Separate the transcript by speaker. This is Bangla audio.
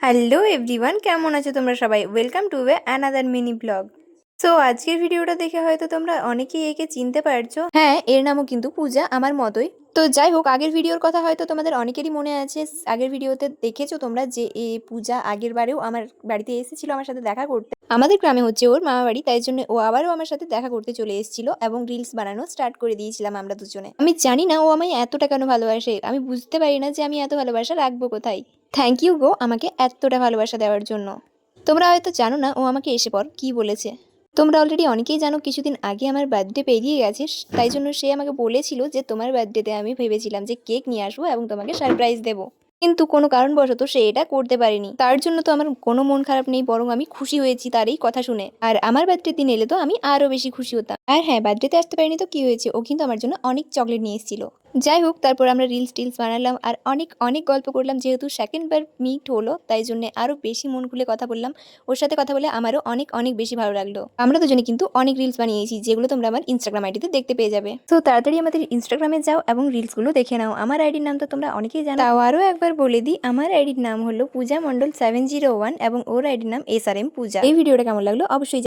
Speaker 1: হ্যালো এভরিওয়ান, কেমন আছো তোমরা সবাই? Welcome to another mini blog. So আজকের ভিডিওটা দেখে হয়তো তোমরা অনেকেই একে চিনতে পারছো। হ্যাঁ, এর নামও কিন্তু পূজা, আমার মতোই। তো যাই হোক, আগের ভিডিওর কথা হয়তো তোমাদের অনেকেরই মনে আছে। আগের ভিডিওতে দেখেছো তোমরা যে পূজা আগের বারেও আমার বাড়িতে এসেছিল আমার সাথে দেখা করতে। আমাদের গ্রামে হচ্ছে ওর মামা বাড়ি, তাই জন্য ও আবারও আমার সাথে দেখা করতে চলে এসেছিল এবং রিলস বানানো স্টার্ট করে দিয়েছিলাম আমরা দুজনে। আমি জানি না ও আমায় এতটা কেন ভালোবাসে, আমি বুঝতে পারি না যে আমি এত ভালোবাসা রাখবো কোথায়। থ্যাংক ইউ গো আমাকে এতটা ভালোবাসা দেওয়ার জন্য। তোমরা হয়তো জানো না ও আমাকে এসে পর কি বলেছে। তোমরা অলরেডি অনেকেই জানো কিছুদিন আগে আমার বার্থডে পেরিয়ে গেছে, তাই জন্য সে আমাকে বলেছিল যে তোমার বার্থডেতে আমি ভেবেছিলাম যে কেক নিয়ে আসবো এবং তোমাকে সারপ্রাইজ দেবো, কিন্তু কোনো কারণবশত সে এটা করতে পারেনি। তার জন্য তো আমার কোনো মন খারাপ নেই, বরং আমি খুশি হয়েছি তার এই কথা শুনে। আর আমার বার্থডে দিন এলে তো আমি আরো বেশি খুশি হতাম। আর হ্যাঁ, বার্থডেতে আসতে পারিনি তো কি হয়েছে, ও কিন্তু আমার জন্য অনেক চকলেট নিয়ে এসেছিল। যাই হোক, তারপর আমরা রিলস টিলস বানালাম আর অনেক অনেক গল্প করলাম। যেহেতু সেকেন্ড বার মিট হলো, তাই জন্য আরো বেশি মন খুলে কথা বললাম। ওর সাথে কথা বলে আমারও অনেক অনেক বেশি ভালো লাগলো। আমরা দুজনে কিন্তু অনেক রিলস বানিয়েছি, যেগুলো তোমরা আমার ইনস্টাগ্রাম আইডিতে দেখতে পেয়ে যাবে। তো তাড়াতাড়ি আমাদের ইনস্টাগ্রামে যাও এবং রিলসগুলো দেখে নাও। আমার আইডির নাম তো তোমরা অনেকেই জানো, তাও আরও একবার বলে দিই, আমার আইডির নাম হলো পূজা মণ্ডল 701 এবং ওর আইডির নাম SRM পূজা। এই ভিডিওটা কেমন লাগলো অবশ্যই